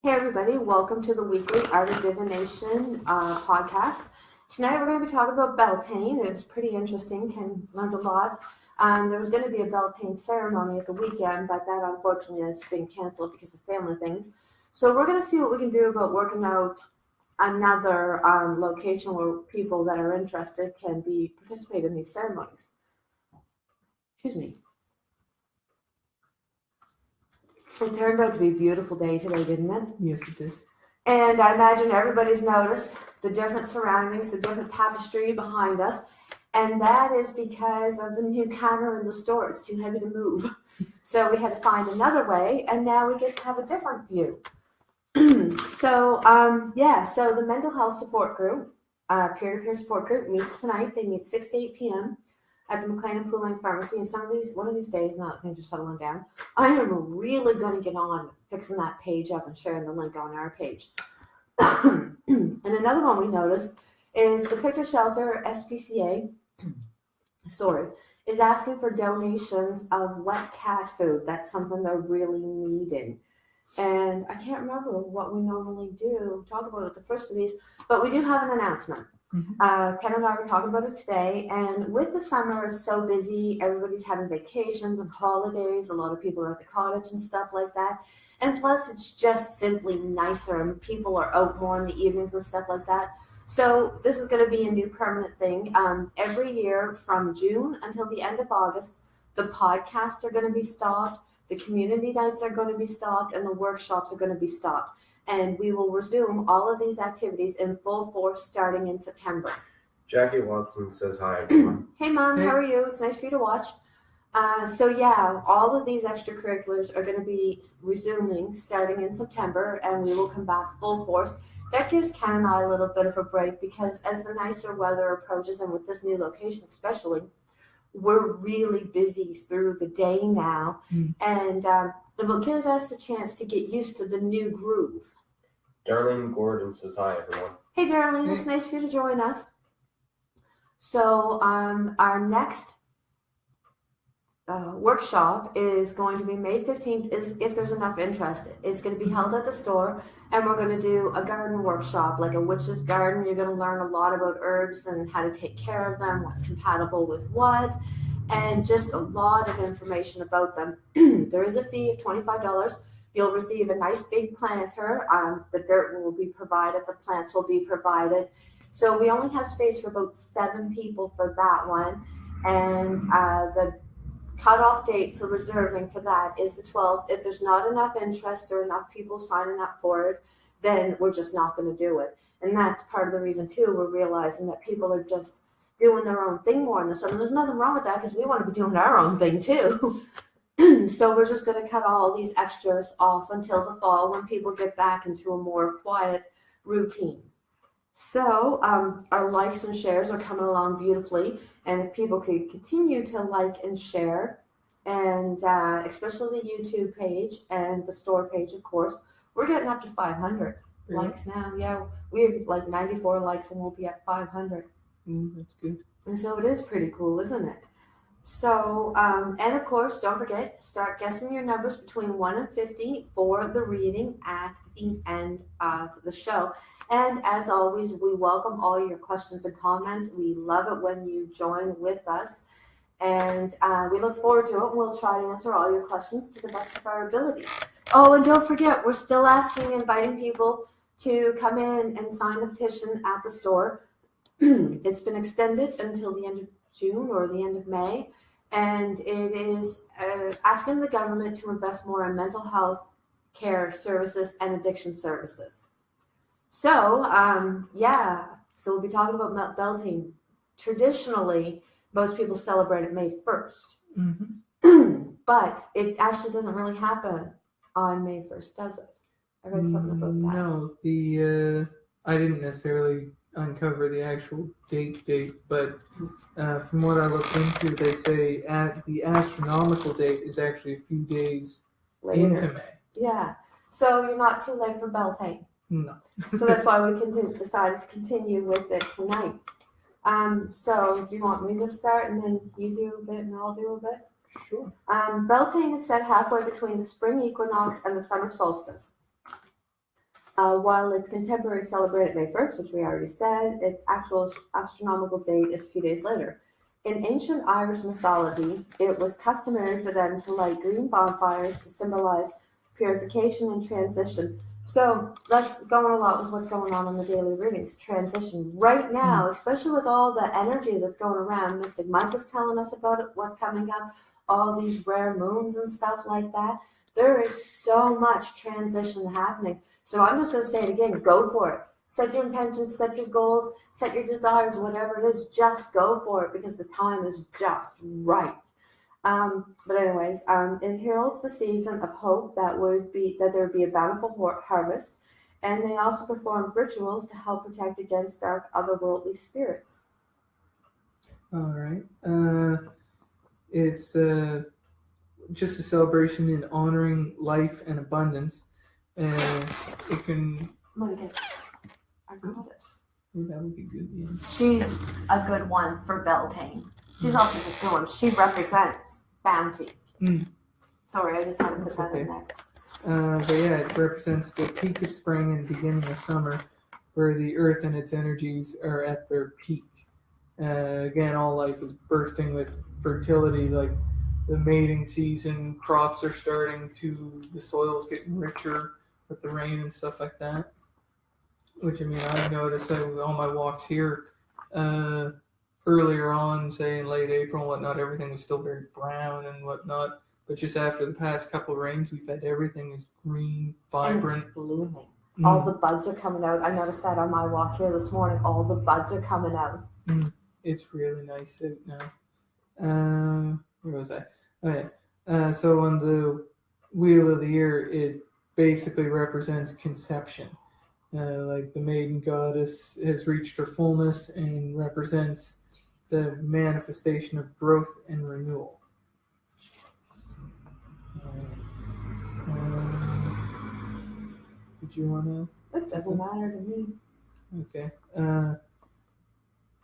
Hey everybody, welcome to the weekly Art of Divination podcast. Tonight we're going to be talking about Beltane. It was pretty interesting, Ken learned a lot. There was going to be a Beltane ceremony at the weekend, but that unfortunately has been canceled because of family things. So we're going to see what we can do about working out another location where people that are interested can participate in these ceremonies. Excuse me. It turned out to be a beautiful day today, didn't it? Yes, it did. And I imagine everybody's noticed the different surroundings, the different tapestry behind us. And that is because of the new counter in the store. It's too heavy to move. So we had to find another way, and now we get to have a different view. So the mental health support group, peer-to-peer support group, meets tonight. They meet 6 to 8 p.m. at the McLean and Pooling Pharmacy. And one of these days, now that things are settling down, I am really going to get on fixing that page up and sharing the link on our page. And another one we noticed is the Picture Shelter SPCA, is asking for donations of wet cat food. That's something they're really needing. And I can't remember what we normally do, talk about it at the first of these, but we do have an announcement. Mm-hmm. Ken and I were talking about it today, and with the summer, it's so busy. Everybody's having vacations and holidays. A lot of people are at the cottage and stuff like that. And plus, it's just simply nicer, and people are out more in the evenings and stuff like that. So this is going to be a new permanent thing. Every year from June until the end of August, the podcasts are going to be stopped, the community nights are going to be stopped, and the workshops are going to be stopped. And we will resume all of these activities in full force starting in September. Jackie Watson says hi, everyone. Hey, Mom. Hey. How are you? It's nice for you to watch. All of these extracurriculars are going to be resuming starting in September, and we will come back full force. That gives Ken and I a little bit of a break because as the nicer weather approaches, and with this new location especially, we're really busy through the day now. And it will give us a chance to get used to the new groove. Darlene Gordon says hi, everyone. Hey, Darlene. It's nice for you to join us. So our next workshop is going to be May 15th, if there's enough interest. It's going to be held at the store, and we're going to do a garden workshop, like a witch's garden. You're going to learn a lot about herbs and how to take care of them, what's compatible with what, and just a lot of information about them. There is a fee of $25. You'll receive a nice big planter. The dirt will be provided. The plants will be provided. So we only have space for about 7 people for that one. And the cutoff date for reserving for that is the 12th. If there's not enough interest or enough people signing up for it, then we're just not going to do it. And that's part of the reason, too. We're realizing that people are just doing their own thing more in the summer. There's nothing wrong with that because we want to be doing our own thing, too. So we're just going to cut all these extras off until the fall when people get back into a more quiet routine. So our likes and shares are coming along beautifully. And if people could continue to like and share, and especially the YouTube page and the store page, of course, we're getting up to 500 likes now. Yeah, we have like 94 likes and we'll be at 500. That's good. And so it is pretty cool, isn't it? So, and of course, don't forget, start guessing your numbers between 1 and 50 for the reading at the end of the show. And as always, we welcome all your questions and comments. We love it when you join with us. And we look forward to it. And we'll try to answer all your questions to the best of our ability. Oh, and don't forget, we're still inviting people to come in and sign the petition at the store. It's been extended until the end of June or the end of May, and it is asking the government to invest more in mental health care services and addiction services. So, so we'll be talking about Beltane. Traditionally, most people celebrate it May 1st, but it actually doesn't really happen on May 1st, does it? I read something about that. No, I didn't necessarily uncover the actual date, but from what I looked into, they say the astronomical date is actually a few days later. Into May. Yeah, so you're not too late for Beltane. No. So that's why we decided to continue with it tonight. So do you want me to start and then you do a bit and I'll do a bit? Sure. Beltane is set halfway between the spring equinox and the summer solstice. While its contemporary celebrated May 1st, which we already said, its actual astronomical date is a few days later. In ancient Irish mythology, it was customary for them to light green bonfires to symbolize purification and transition. So that's going a lot with what's going on in the daily readings. Transition. Right now, especially with all the energy that's going around, Mystic Mike was telling us about it, what's coming up, all these rare moons and stuff like that. There is so much transition happening. So I'm just going to say it again, go for it. Set your intentions, set your goals, set your desires, whatever it is, just go for it because the time is just right. But anyways, it heralds the season of hope that there would be a bountiful harvest, and they also performed rituals to help protect against dark otherworldly spirits. All right. It's just a celebration in honoring life and abundance. It can. I'm gonna get our goddess. That would be good. Yeah. She's a good one for Beltane. She's also just good one. She represents bounty. Sorry, I just had to put that in there. But yeah, it represents the peak of spring and beginning of summer, where the earth and its energies are at their peak. Again, all life is bursting with fertility, like the mating season, crops are starting to, the soil's getting richer with the rain and stuff like that. Which, I mean, I noticed on my walks here, earlier on, say in late April and whatnot, everything was still very brown and whatnot. But just after the past couple of rains, we've had everything is green, vibrant. And it's blooming. All the buds are coming out. I noticed that on my walk here this morning. All the buds are coming out. It's really nice out now. Where was I? Oh, yeah. So on the Wheel of the Year, it basically represents conception. Like the maiden goddess has reached her fullness and represents the manifestation of growth and renewal. Did you want to? It doesn't matter to me. Okay.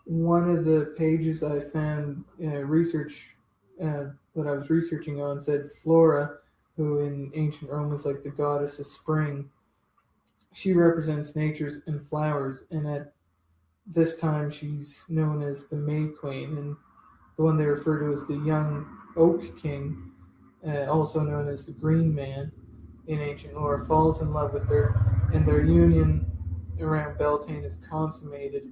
One of the pages I found research that I was researching on said Flora, who in ancient Rome was like the goddess of spring, she represents natures and flowers, and at this time she's known as the May Queen, and the one they refer to as the young Oak King, also known as the Green Man in ancient lore, falls in love with her, and their union around Beltane is consummated,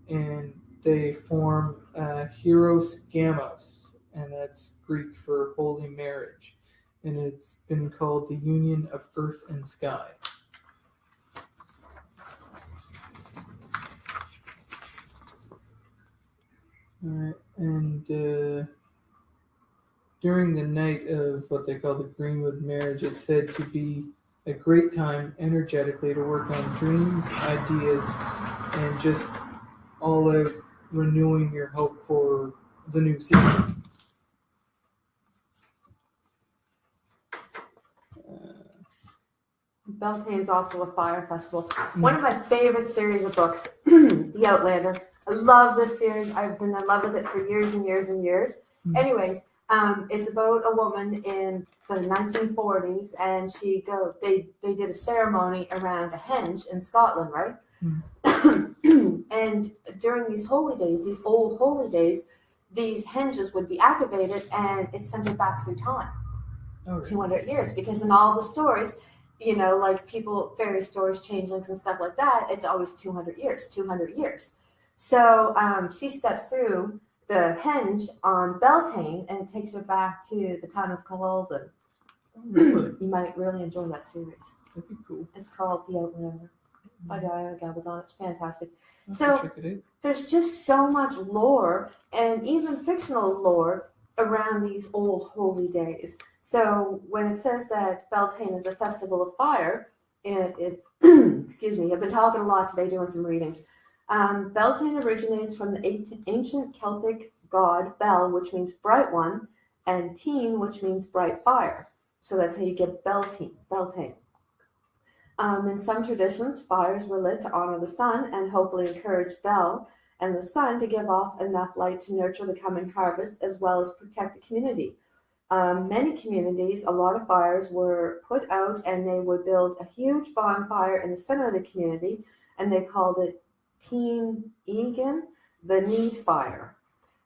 and they form Hieros Gamos, and that's Greek for holy marriage, and it's been called the union of earth and sky. All right, and during the night of what they call the Greenwood marriage, it's said to be a great time energetically to work on dreams, ideas, and just all out renewing your hope for the new season. Beltane is also a fire festival. One of my favorite series of books, The Outlander. I love this series. I've been in love with it for years and years and years. Anyways, it's about a woman in the 1940s, and they did a ceremony around a henge in Scotland, right? And during these holy days, these old holy days, these henges would be activated, and it sent it back through time, 200 years. Because in all the stories, you know, like fairy stories, changelings and stuff like that, it's always 200 years. So she steps through the henge on Beltane and takes her back to the time of Culloden. You might really enjoy that series. That'd be cool. It's called The Outlander by Diana Gabaldon. It's fantastic. So there's just so much lore and even fictional lore around these old holy days. So when it says that Beltane is a festival of fire, excuse me, I've been talking a lot today doing some readings. Beltane originates from the ancient Celtic god Bel, which means bright one, and Teen, which means bright fire. So that's how you get Beltane. In some traditions, fires were lit to honor the sun and hopefully encourage Bel and the sun to give off enough light to nurture the coming harvest as well as protect the community. Many communities, a lot of fires were put out, and they would build a huge bonfire in the center of the community, and they called it Teen Egan, the need fire.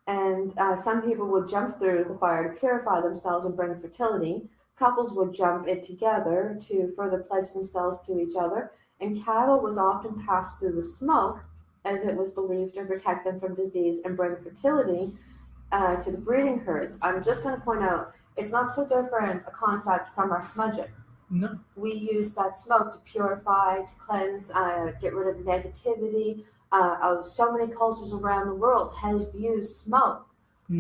And some people would jump through the fire to purify themselves and bring fertility. Couples would jump it together to further pledge themselves to each other, and cattle was often passed through the smoke, as it was believed to protect them from disease and bring fertility to the breeding herds. I'm just going to point out, it's not so different a concept from our smudging. No. We use that smoke to purify, to cleanse, get rid of negativity. So many cultures around the world have used smoke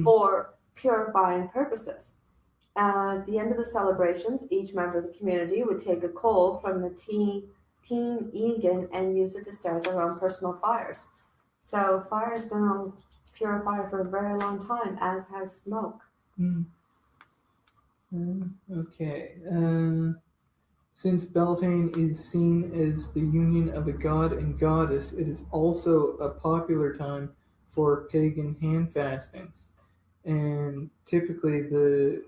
for purifying purposes. At the end of the celebrations, each member of the community would take a coal from the Teen Egan and use it to start their own personal fires. So fire has been on purifier for a very long time, as has smoke. Okay. Since Beltane is seen as the union of a god and goddess, it is also a popular time for pagan hand fastings. And typically the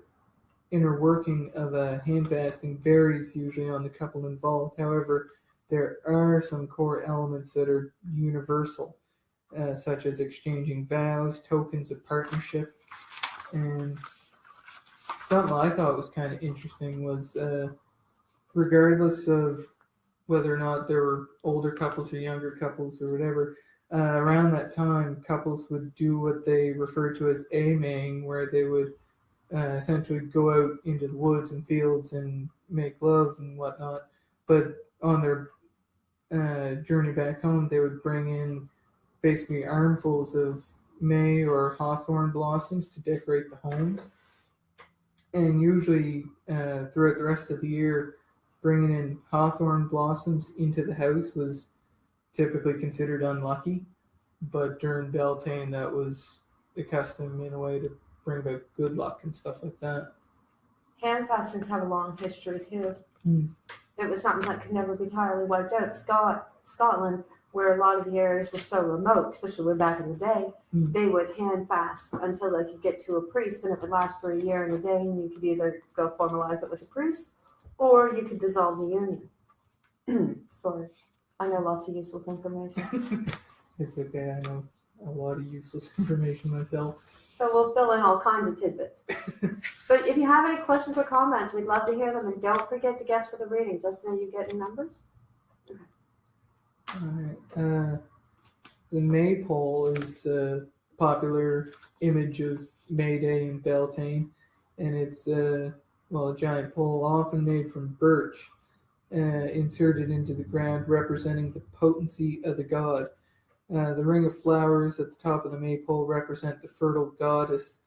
inner working of a hand fasting varies usually on the couple involved. However, there are some core elements that are universal, such as exchanging vows, tokens of partnership. And something I thought was kind of interesting was regardless of whether or not there were older couples or younger couples or whatever, around that time, couples would do what they refer to as a-maying, where they would essentially go out into the woods and fields and make love and whatnot. But on their journey back home, they would bring in basically armfuls of may or hawthorn blossoms to decorate the homes. And usually throughout the rest of the year, bringing in hawthorn blossoms into the house was typically considered unlucky. But during Beltane, that was the custom in a way to bring about good luck and stuff like that. Hand fastings have a long history too. Mm. It was something that could never be entirely wiped out. Scotland, where a lot of the areas were so remote, especially way back in the day, they would hand fast until they could get to a priest, and it would last for a year and a day, and you could either go formalize it with a priest, or you could dissolve the union. Sorry, I know lots of useless information. It's okay, I know a lot of useless information myself. So we'll fill in all kinds of tidbits. But if you have any questions or comments, we'd love to hear them. And don't forget to guess for the reading, just so you get numbers. Okay. All right. The maypole is a popular image of May Day in Beltane. And it's a giant pole, often made from birch, inserted into the ground, representing the potency of the god. The ring of flowers at the top of the maypole represent the fertile goddess.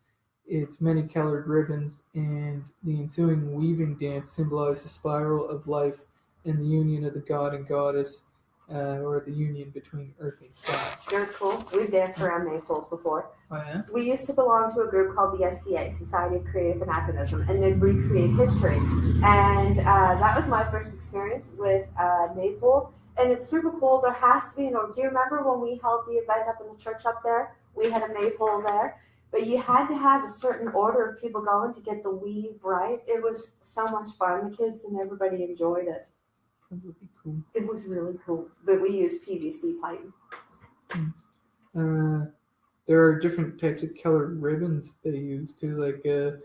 Its many-colored ribbons and the ensuing weaving dance symbolize the spiral of life and the union of the god and goddess, or the union between earth and sky. It was cool. We've danced around maypoles before. Oh, yeah? We used to belong to a group called the SCA, Society of Creative Anachronism, and they'd recreate history. And that was my first experience with maypole. And it's super cool. There has to be do you remember when we held the event up in the church up there? We had a maypole there. But you had to have a certain order of people going to get the weave right. It was so much fun. The kids and everybody enjoyed it. That would be cool. It was really cool. But we used PVC pipe. There are different types of colored ribbons they use too, like the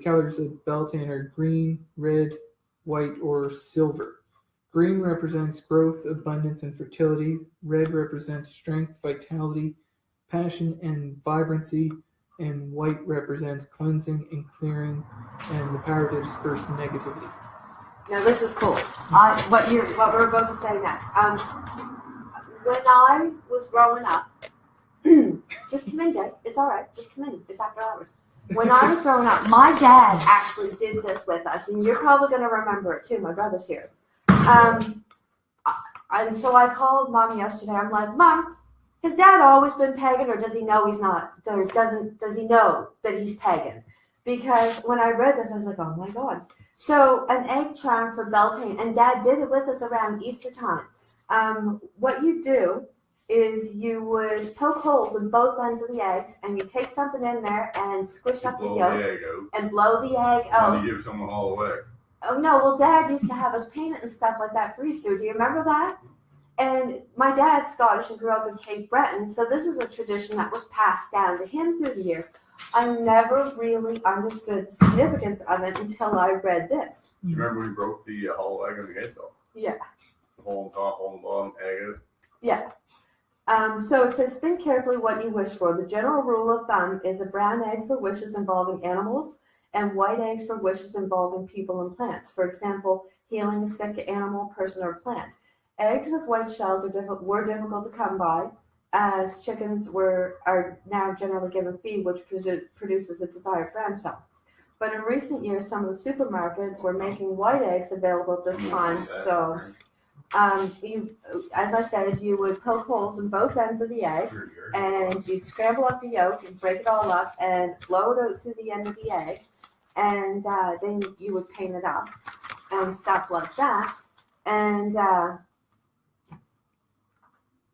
colors of Beltane are green, red, white, or silver. Green represents growth, abundance, and fertility. Red represents strength, vitality, passion, and vibrancy. And white represents cleansing and clearing and the power to disperse negativity. Now this is cool. What we're about to say next. When I was growing up, just come in, Jay. It's all right. Just come in. It's after hours. When I was growing up, my dad actually did this with us, and you're probably going to remember it too. My brother's here. And so I called Mom yesterday. I'm like, Mom, has Dad always been pagan, or does he know he's not? Does he know that he's pagan? Because when I read this, I was like, oh my God. So an egg charm for Beltane, and Dad did it with us around Easter time. What you do is you would poke holes in both ends of the eggs, and you take something in there and squish up the Blow yolk the egg out. and blow the egg And out. you give someone all the way. Oh no, well Dad used to have us paint it and stuff like that for Easter. Do you remember that? And my dad's Scottish and grew up in Cape Breton, so this is a tradition that was passed down to him through the years. I never really understood the significance of it until I read this. Do you remember we broke the hollow egg on the head though? Yeah. The hole on top, hole on the bottom, egg out. Yeah. So it says, think carefully what you wish for. The general rule of thumb is a brown egg for wishes involving animals and white eggs for wishes involving people and plants. For example, healing a sick animal, person, or plant. Eggs with white shells were difficult to come by, as chickens are now generally given feed, which produces a desired brown shell. But in recent years, some of the supermarkets were making white eggs available at this time. So, as I said, you would poke holes in both ends of the egg, and you'd scramble up the yolk and break it all up and blow it out through the end of the egg, and then you would paint it up and stuff like that. And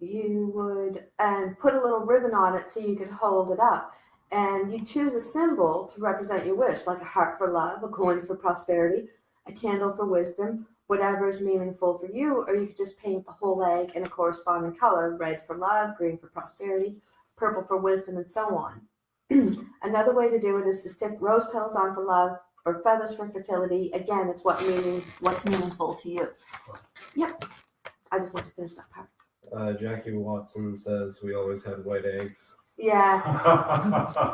you would put a little ribbon on it so you could hold it up. And you choose a symbol to represent your wish, like a heart for love, a coin for prosperity, a candle for wisdom, whatever is meaningful for you. Or you could just paint the whole egg in a corresponding color, red for love, green for prosperity, purple for wisdom, and so on. Another way to do it is to stick rose petals on for love or feathers for fertility. Again, it's what's meaningful to you. Yep. I just want to finish that part. Jackie Watson says we always had white eggs. Yeah.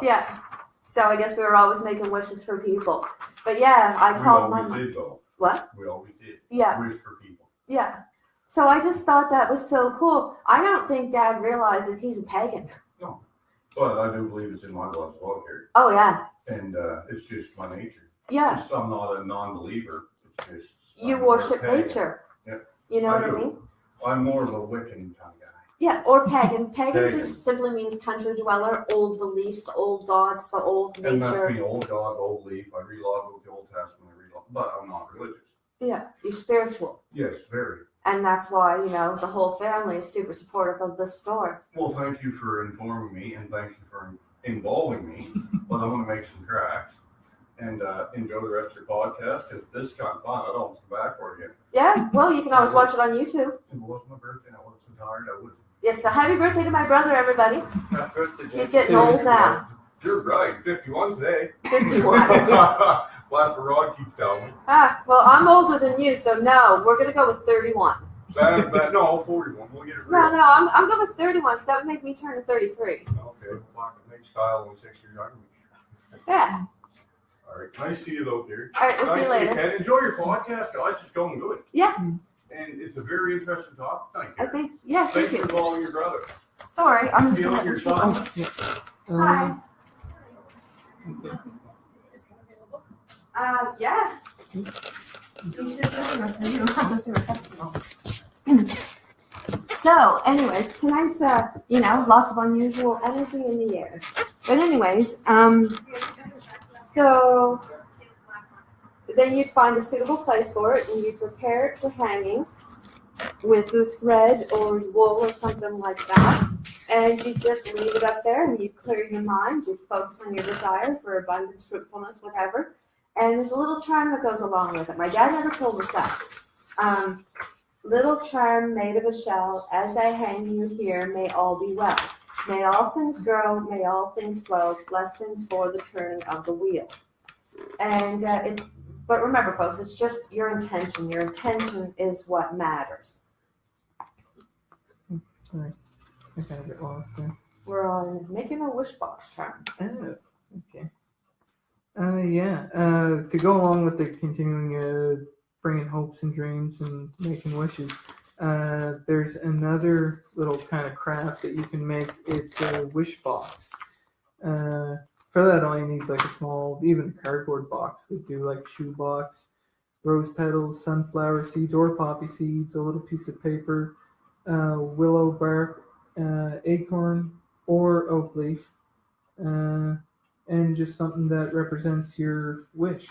Yeah. So I guess we were always making wishes for people. But yeah, I called my mom. We always did though. What? We always did. Yeah. Wish for people. Yeah. So I just thought that was so cool. I don't think Dad realizes he's a pagan. No. But I do believe it's in my blood as well, Carrie. Oh yeah. And it's just my nature. Yeah. I'm not a non-believer. It's just You I'm worship more pagan. nature. Yeah. You know I what do. I mean? I'm more of a Wiccan kind of guy. Yeah, or pagan. Pagan Pagan. just simply means country dweller, old beliefs, the old gods, the old And that's nature. me, old God, old belief. I read a lot about the Old Testament, but I'm not religious. Yeah, you're spiritual. Yes, very. And that's why, the whole family is super supportive of this store. Well, thank you for informing me, and thank you for involving me. But I'm going to make some cracks and enjoy the rest of your podcast, because this is kind of fun. I don't come back for it again. Yeah, well, you can always watch it on YouTube. If it wasn't my birthday, I wasn't so tired, I would. Yes, so happy birthday to my brother, everybody. Happy birthday, He's Jesse. getting old now. You're right, 51 today. 51. Well, that's what Rod keeps telling me. Well, I'm older than you, so no, we're going to go with 31. That's bad. No, 41. We'll get it real. No, I'm going with 31 because that would make me turn 33. Okay, well, next style in 6 years. Yeah. All right, nice to see you though, dear. All right, we'll see you later. And enjoy your podcast, guys. It's going good. Yeah. And it's a very interesting topic. Thank you. I think, yeah, thank Thank you you. for calling your brother. Sorry, I'm just Feeling your son. Hi. Okay. Yeah. You should have you don't have to do a testimony. So, anyways, tonight's lots of unusual energy in the air. But anyways, so then you'd find a suitable place for it, and you'd prepare it for hanging with the thread or wool or something like that. And you just leave it up there, and you clear your mind. You focus on your desire for abundance, fruitfulness, whatever. And there's a little charm that goes along with it. My dad never told us that. Little charm made of a shell, as I hang you here, may all be well. May all things grow, may all things flow, blessings for the turning of the wheel. And but remember, folks, it's just your intention. Your intention is what matters. Sorry, I got a bit lost there. We're on making a wish box charm. Oh, okay. To go along with the continuing bringing hopes and dreams and making wishes, there's another little kind of craft that you can make. It's a wish box. For that, all you need is like a small, even a cardboard box. We do like shoe box, rose petals, sunflower seeds or poppy seeds, a little piece of paper, willow bark, acorn or oak leaf, and just something that represents your wish.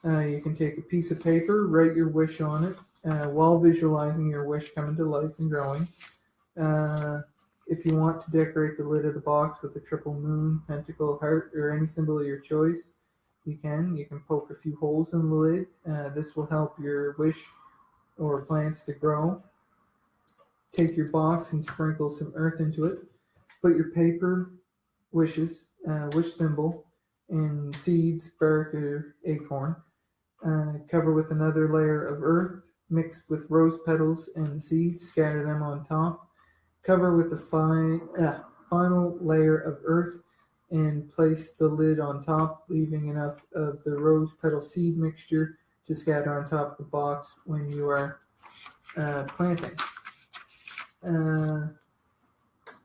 You can take a piece of paper, write your wish on it, while visualizing your wish coming to life and growing. If you want to decorate the lid of the box with a triple moon, pentacle, heart, or any symbol of your choice, you can. You can poke a few holes in the lid. This will help your wish or plants to grow. Take your box and sprinkle some earth into it. Put your paper wishes, wish symbol, and seeds, bark, or acorn. Cover with another layer of earth mixed with rose petals and seeds. Scatter them on top. Cover with a final layer of earth and place the lid on top, leaving enough of the rose petal seed mixture to scatter on top of the box when you are planting.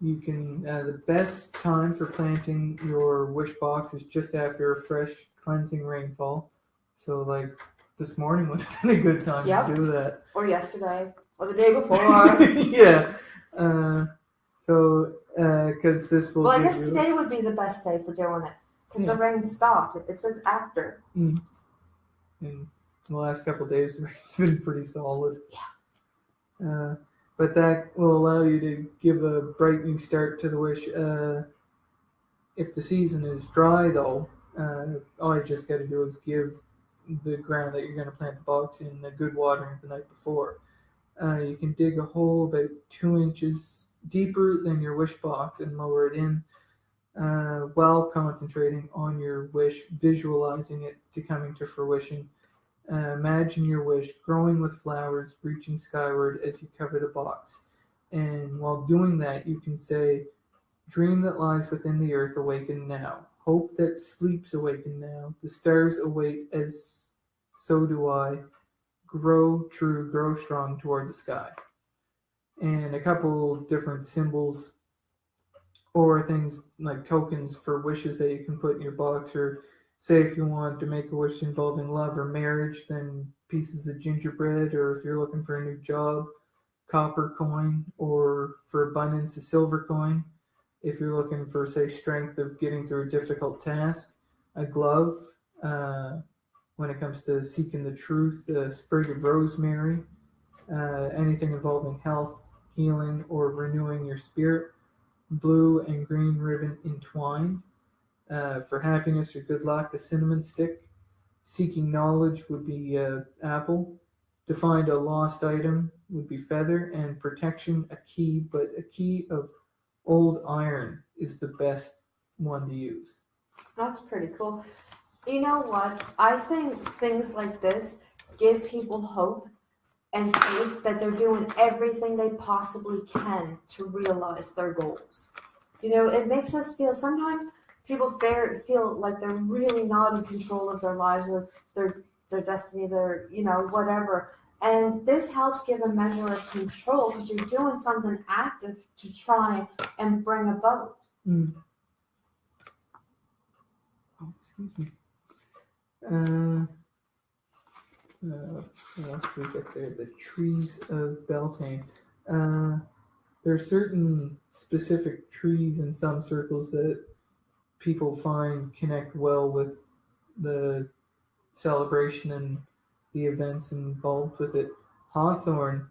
You can the best time for planting your wish box is just after a fresh cleansing rainfall. So like this morning would have been a good time to do that. Or yesterday. Or the day before. Yeah. Because this will. Well, I guess today would be the best day for doing it because the rain stopped. It says after. And the last couple of days, the rain's been pretty solid. Yeah. But that will allow you to give a bright new start to the wish. If the season is dry, though, all you just got to do is give the ground that you're going to plant the box in a good watering the night before. You can dig a hole about 2 inches deeper than your wish box and lower it in while concentrating on your wish, visualizing it to coming to fruition. Imagine your wish growing with flowers reaching skyward as you cover the box. And while doing that, you can say, "Dream that lies within the earth, awaken now. Hope that sleeps, awaken now. The stars await as so do I. Grow true, grow strong toward the sky." And a couple different symbols or things like tokens for wishes that you can put in your box, or say if you want to make a wish involving love or marriage, then pieces of gingerbread, or if you're looking for a new job, copper coin, or for abundance, a silver coin. If you're looking for, say, strength of getting through a difficult task, a glove. When it comes to seeking the truth, a sprig of rosemary, anything involving health, healing, or renewing your spirit, blue and green ribbon entwined. For happiness or good luck, a cinnamon stick. Seeking knowledge would be apple. To find a lost item would be feather, and protection, a key, but a key of old iron is the best one to use. That's pretty cool. You know what? I think things like this give people hope and faith that they're doing everything they possibly can to realize their goals. You know, it makes us feel sometimes people feel like they're really not in control of their lives or their destiny, their, you know, whatever. And this helps give a measure of control because you're doing something active to try and bring about. Oh, excuse me. What else we got there? The trees of Beltane. There are certain specific trees in some circles that people find connect well with the celebration and the events involved with it. Hawthorn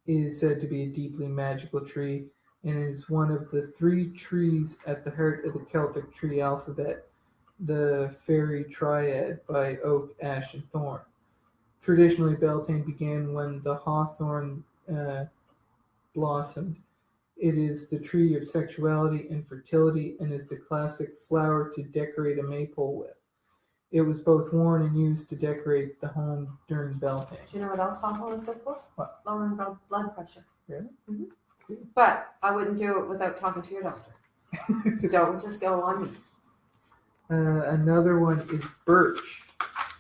is said to be a deeply magical tree and is one of the 3 trees at the heart of the Celtic tree alphabet, the fairy triad by oak, ash, and thorn. Traditionally, Beltane began when the hawthorn blossomed. It is the tree of sexuality and fertility and is the classic flower to decorate a maypole with. It was both worn and used to decorate the home during Beltane. Do you know what else hawthorn is good for? What? Lowering blood pressure. Really? Mm-hmm. But I wouldn't do it without talking to your doctor. Don't just go on me. Another one is birch,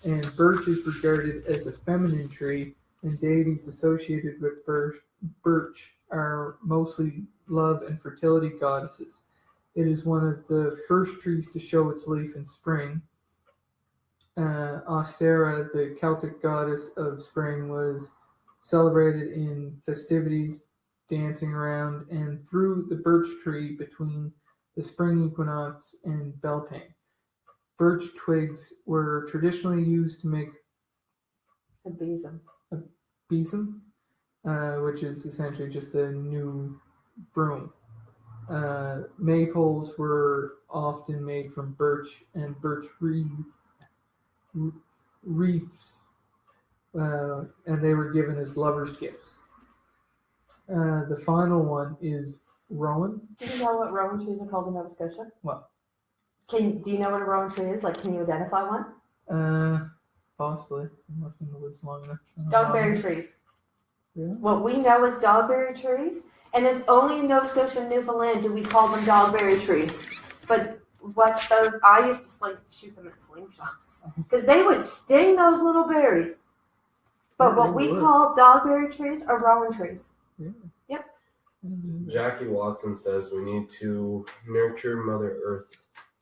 and birch is regarded as a feminine tree, and deities associated with birch are mostly love and fertility goddesses. It is one of the first trees to show its leaf in spring. Ostera, the Celtic goddess of spring, was celebrated in festivities, dancing around and through the birch tree between the spring equinox and Beltane. Birch twigs were traditionally used to make a besom, which is essentially just a new broom. Maypoles were often made from birch and birch wreaths, and they were given as lovers' gifts. The final one is rowan. Do you know what rowan trees are called in Nova Scotia? What? Do you know what a rowan tree is? Like, can you identify one? Possibly. I'm left in the woods long enough. Dogberry trees. Really? What we know as dogberry trees, and it's only in Nova Scotia and Newfoundland do we call them dogberry trees. But I used to shoot them at slingshots because they would sting those little berries. But what we call dogberry trees are rowan trees. Yeah. Yep. Jackie Watson says we need to nurture Mother Earth.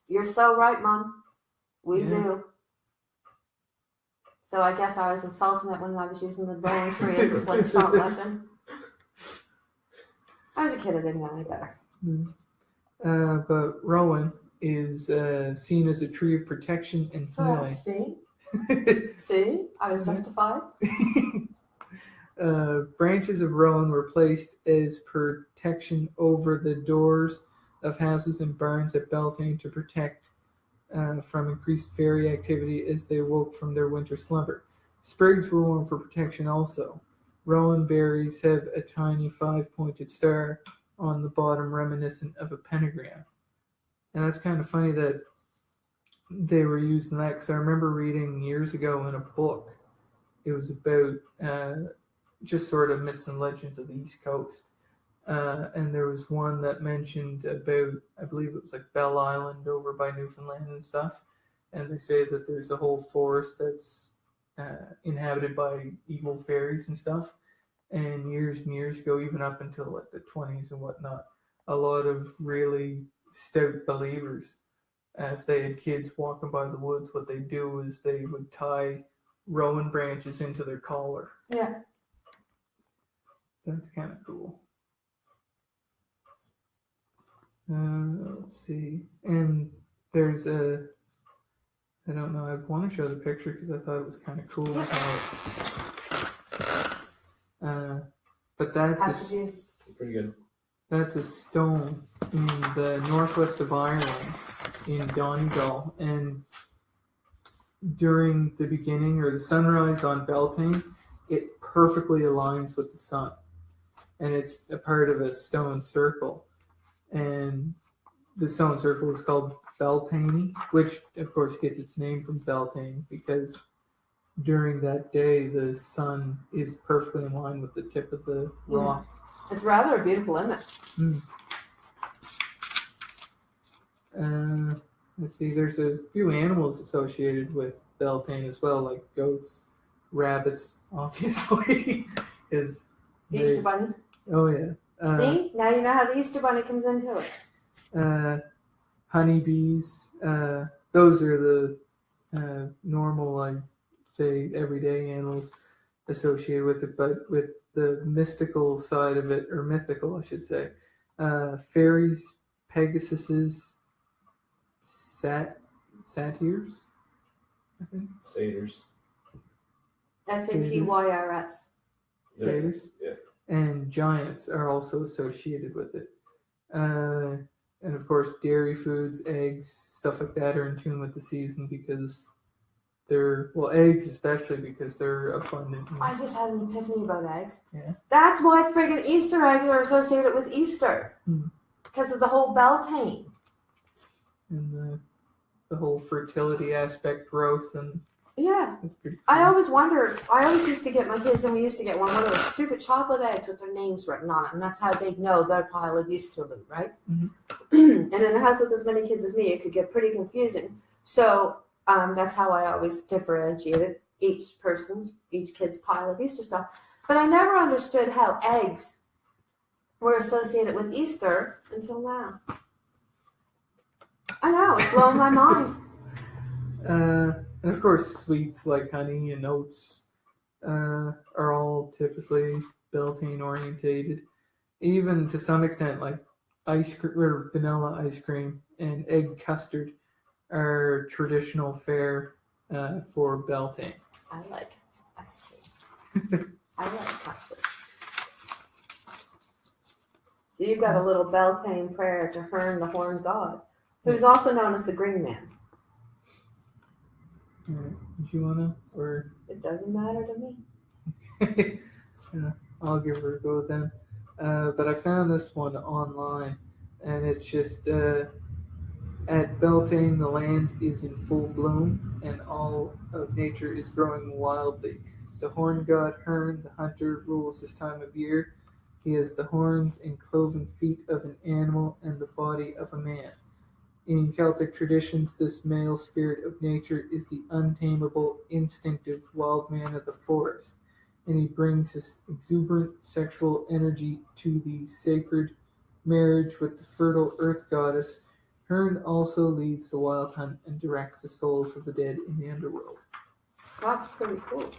You're so right, Mom. We Yeah. do. So I guess I was insulting it when I was using the rowan tree as a slingshot weapon. I was a kid, I didn't know any better. But rowan is seen as a tree of protection and healing. See? I was justified. Branches of rowan were placed as protection over the doors of houses and barns at Beltane to protect from increased fairy activity as they woke from their winter slumber. Sprigs were worn for protection also. Rowan berries have a tiny 5-pointed star on the bottom reminiscent of a pentagram. And that's kind of funny that they were using that, because I remember reading years ago in a book, it was about just sort of myths and legends of the East Coast. And there was one that mentioned about, I believe it was like Bell Island over by Newfoundland and stuff. And they say that there's a whole forest that's inhabited by evil fairies and stuff. And years ago, even up until like the 20s and whatnot, a lot of really stout believers, if they had kids walking by the woods, what they do is they would tie rowan branches into their collar. Yeah. That's kind of cool. Let's see. And there's I don't know, I want to show the picture because I thought it was kind of cool. But that's Pretty good. That's a stone in the northwest of Ireland, in Donegal, and during the beginning or the sunrise on Beltane, it perfectly aligns with the sun, and it's a part of a stone circle, and the stone circle is called Beltane, which of course gets its name from Beltane because during that day the sun is perfectly in line with the tip of the rock. It's rather a beautiful image. Let's see, there's a few animals associated with Beltane as well, like goats, rabbits, obviously. Easter Bunny. Oh, yeah. See? Now you know how the Easter Bunny comes into it. Honeybees. Those are the normal, I'd say, everyday animals associated with it, but with the mystical side of it, or mythical, I should say. Fairies, Pegasuses, satyrs, I think. Satyrs. Satyrs. Satyrs. Yeah. And giants are also associated with it. And of course, dairy foods, eggs, stuff like that are in tune with the season because eggs especially because they're abundant. I just had an epiphany about eggs. Yeah. That's why friggin' Easter eggs are associated with Easter. Hmm. Because of the whole Beltane. And the whole fertility aspect, growth, and yeah. That's pretty cool. I always used to get my kids, and we used to get one of those stupid chocolate eggs with their names written on it, and that's how they'd know their pile of Easter loot, right? Mm-hmm. And in a house with as many kids as me, it could get pretty confusing. So that's how I always differentiated each kid's pile of Easter stuff. But I never understood how eggs were associated with Easter until now. I know, it's blowing my mind. And of course, sweets like honey and oats are all typically Beltane orientated. Even to some extent, like ice cream or vanilla ice cream and egg custard are traditional fare for Beltane. I like ice cream. I like custard. So you've got a little Beltane prayer to Hearn, the horned god, who's also known as the Green Man. Alright, do you wanna, or It doesn't matter to me. yeah, I'll give her a go then. But I found this one online, and it's just at Beltane, the land is in full bloom, and all of nature is growing wildly. The horn god Hearn, the hunter, rules this time of year. He has the horns and cloven feet of an animal and the body of a man. In Celtic traditions, this male spirit of nature is the untamable, instinctive wild man of the forest, and he brings his exuberant sexual energy to the sacred marriage with the fertile earth goddess. Hearn also leads the wild hunt and directs the souls of the dead in the underworld. That's pretty cool.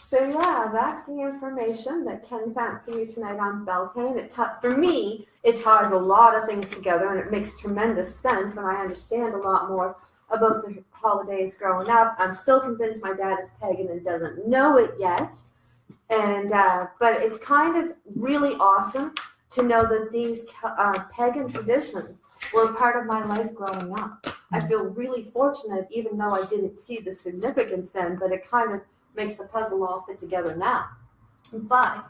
So yeah, that's the information that Ken found for you tonight on Beltane. For me, it ties a lot of things together, and it makes tremendous sense, and I understand a lot more about the holidays growing up. I'm still convinced my dad is pagan and doesn't know it yet, and but it's kind of really awesome to know that these pagan traditions were a part of my life growing up. I feel really fortunate, even though I didn't see the significance then, but it kind of makes the puzzle all fit together now. But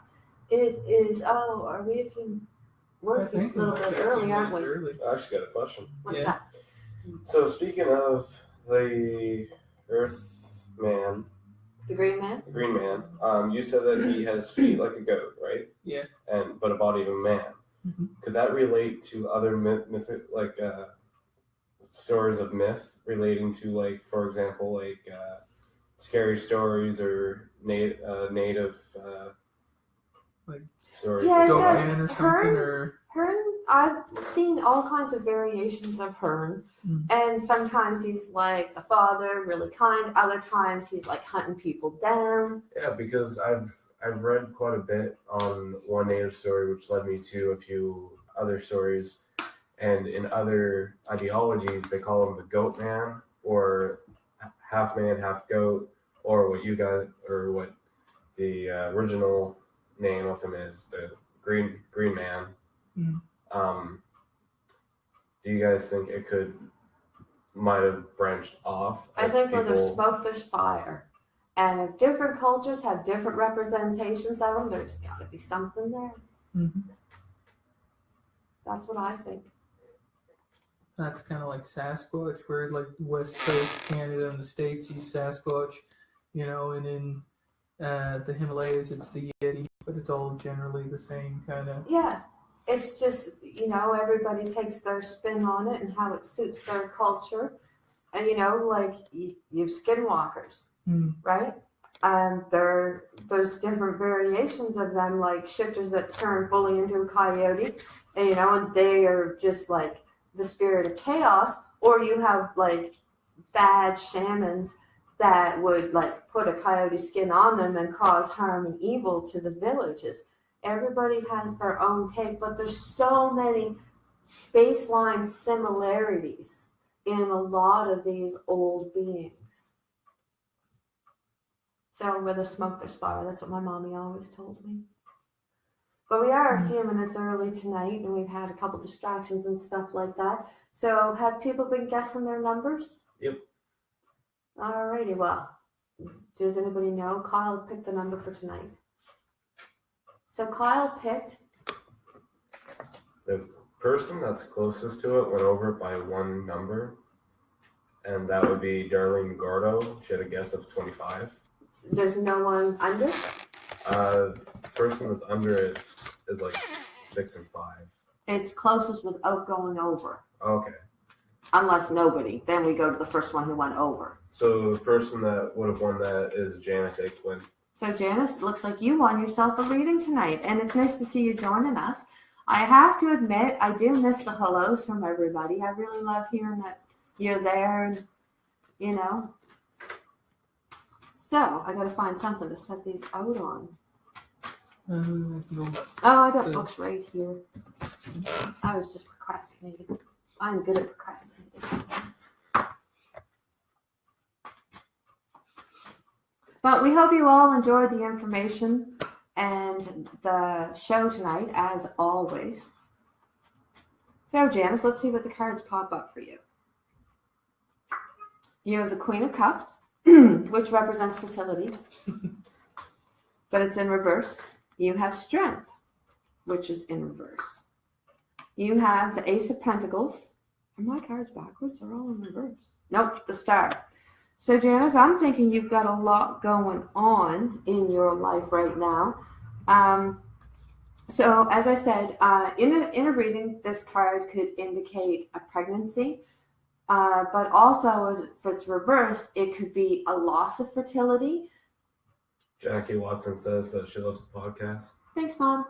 it is, are we we're a little bit early, aren't we? I actually got a question. What's that? So speaking of the Earth Man, The Green Man? the Green Man, you said that he has feet like a goat, right? Yeah. But a body of a man. Mm-hmm. Could that relate to other stories of myth relating to, like, for example, like scary stories or native like stories? Yeah, Goat yes. Man or something, or Hearn, I've seen all kinds of variations of Hearn, and sometimes he's like the father, really kind. Other times he's like hunting people down. Yeah, because I've read quite a bit on one native story, which led me to a few other stories, and in other ideologies they call him the Goat Man, or half man, half goat, or what the original name of him is, the Green Man. Do you guys think it might have branched off? I think when there's smoke, there's fire. And if different cultures have different representations of them, there's got to be something there. Mm-hmm. That's what I think. That's kind of like Sasquatch, where like West Coast Canada and the States, he's Sasquatch, and in the Himalayas, it's the Yeti, but it's all generally the same kind of. Yeah, it's just, everybody takes their spin on it and how it suits their culture. And, like you have skinwalkers, right? And there's different variations of them, like shifters that turn fully into a coyote, and they are just like the spirit of chaos. Or you have like bad shamans that would like put a coyote skin on them and cause harm and evil to the villages. Everybody has their own take, but there's so many baseline similarities in a lot of these old beings. So where there's smoke, there's fire. That's what my mommy always told me. But we are a few minutes early tonight, and we've had a couple distractions and stuff like that. So have people been guessing their numbers? Yep. Alrighty, well, does anybody know? Kyle picked the number for tonight. So Kyle picked... The person that's closest to it went over by one number, and that would be Darlene Gordo. She had a guess of 25. There's no one under? The person that's under it is like 6 and 5. It's closest without going over. Okay. Unless nobody. Then we go to the first one who went over. So the person that would have won that is Janice Aitwin. So Janice, looks like you won yourself a reading tonight, and it's nice to see you joining us. I have to admit, I do miss the hellos from everybody. I really love hearing that you're there, and So I got to find something to set these out on. I got books right here. I was just procrastinating. I'm good at procrastinating. But we hope you all enjoyed the information, and the show tonight, as always. So, Janice, let's see what the cards pop up for you. You have the Queen of Cups, which represents fertility, but it's in reverse. You have Strength, which is in reverse. You have the Ace of Pentacles. Are my cards backwards? They're all in reverse. Nope, the Star. So, Janice, I'm thinking you've got a lot going on in your life right now. So, as I said, in a reading, this card could indicate a pregnancy, but also, if it's reversed, it could be a loss of fertility. Jackie Watson says that she loves the podcast. Thanks, Mom.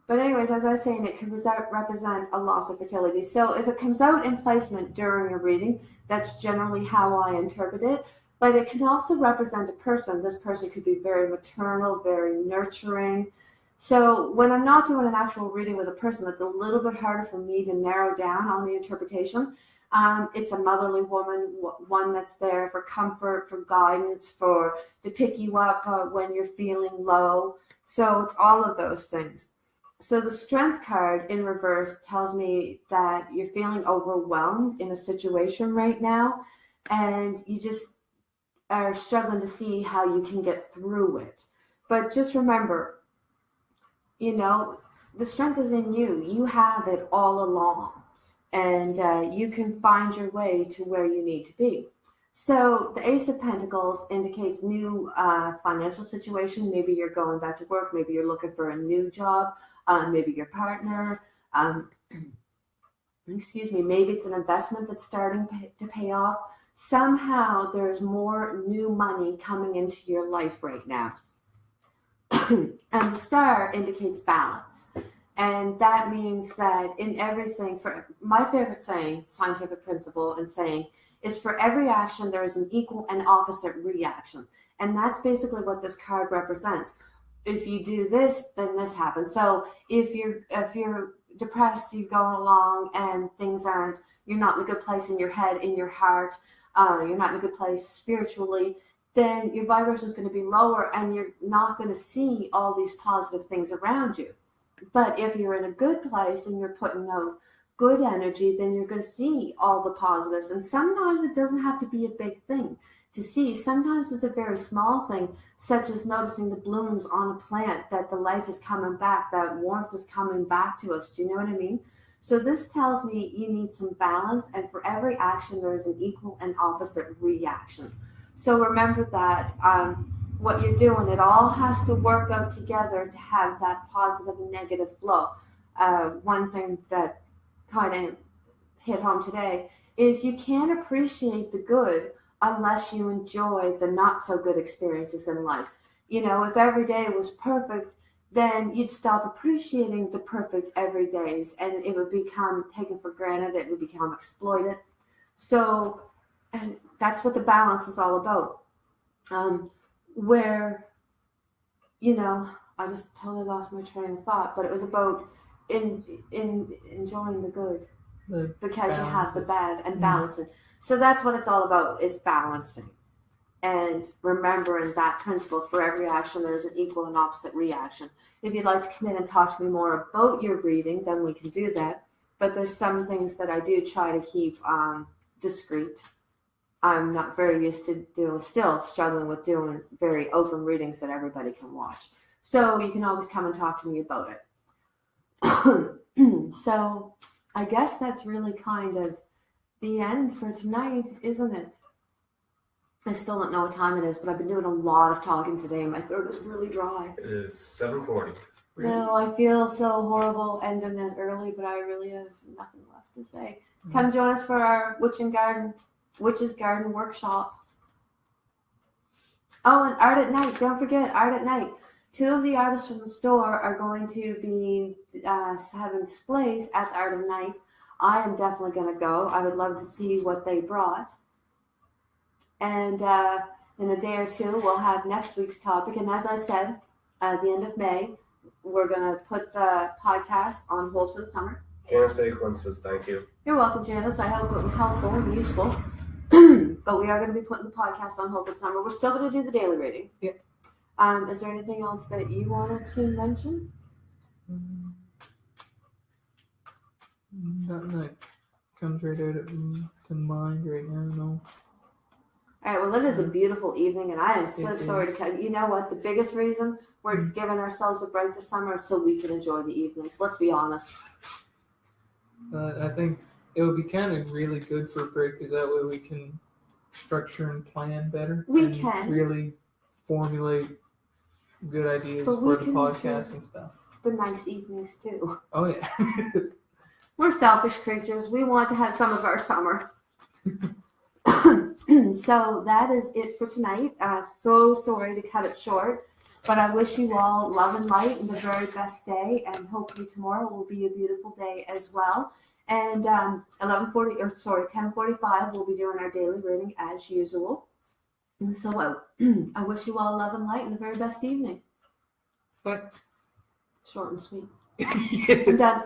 But anyways, as I was saying, it can represent a loss of fertility. So if it comes out in placement during a reading, that's generally how I interpret it. But it can also represent a person. This person could be very maternal, very nurturing. So when I'm not doing an actual reading with a person, it's a little bit harder for me to narrow down on the interpretation. It's a motherly woman, one that's there for comfort, for guidance, to pick you up when you're feeling low. So it's all of those things. So the Strength card in reverse tells me that you're feeling overwhelmed in a situation right now, and you just are struggling to see how you can get through it. But just remember, the strength is in you. You have it all along, and you can find your way to where you need to be. So the Ace of Pentacles indicates new financial situation. Maybe you're going back to work. Maybe you're looking for a new job. Maybe your partner. Maybe it's an investment that's starting to pay off. Somehow there's more new money coming into your life right now. And the Star indicates balance. And that means that in everything, for my favorite saying, scientific principle and saying, is for every action, there is an equal and opposite reaction. And that's basically what this card represents. If you do this, then this happens. So if you're depressed, you're going along and you're not in a good place in your head, in your heart, you're not in a good place spiritually, then your vibration is going to be lower and you're not going to see all these positive things around you. But if you're in a good place and you're putting out good energy, then you're going to see all the positives. And sometimes it doesn't have to be a big thing to see. Sometimes it's a very small thing, such as noticing the blooms on a plant, that the life is coming back, that warmth is coming back to us. Do you know what I mean? So this tells me you need some balance, and for every action, there is an equal and opposite reaction. So remember that what you're doing, it all has to work out together to have that positive and negative flow. One thing that kind of hit home today is you can't appreciate the good unless you enjoy the not so good experiences in life. If every day was perfect, then you'd stop appreciating the perfect every days, and it would become taken for granted. It would become exploited. So, and that's what the balance is all about. Where, I just totally lost my train of thought, but it was about in enjoying the good because you have the bad and balancing. So that's what it's all about, is balancing and remembering that principle. For every action, there's an equal and opposite reaction. If you'd like to come in and talk to me more about your reading, then we can do that. But there's some things that I do try to keep discreet. I'm not very used to still struggling with doing very open readings that everybody can watch. So you can always come and talk to me about it. So I guess that's really kind of the end for tonight, isn't it? I still don't know what time it is, but I've been doing a lot of talking today and my throat is really dry. It is 7:40. No, I feel so horrible ending it early, but I really have nothing left to say. Come join us for our Witch's Garden workshop. Oh, and Art at Night. Don't forget Art at Night. 2 of the artists from the store are going to be having displays at the Art of Night. I am definitely going to go. I would love to see what they brought. And in a day or two, we'll have next week's topic. And as I said, at the end of May, we're going to put the podcast on hold for the summer. Janice Acorn says thank you. You're welcome, Janice. I hope it was helpful and useful. But we are going to be putting the podcast on hold for the summer. We're still going to do the daily reading. Yeah. Is there anything else that you wanted to mention? Nothing that comes right out to mind right now. No. All right, well, it is a beautiful evening, and I am so It sorry is. to cut. You know what? The biggest reason we're giving ourselves a break this summer is so we can enjoy the evenings. Let's be honest. I think it would be kind of really good for a break because that way we can structure and plan better. We and can. really formulate good ideas But for we the can podcast enjoy and stuff. the nice evenings, too. Oh, yeah. We're selfish creatures. We want to have some of our summer. So that is it for tonight. So sorry to cut it short, but I wish you all love and light and the very best day, and hopefully tomorrow will be a beautiful day as well. And 10:45, we'll be doing our daily reading as usual. And so I wish you all love and light and the very best evening. But Short and sweet. yeah. I'm done.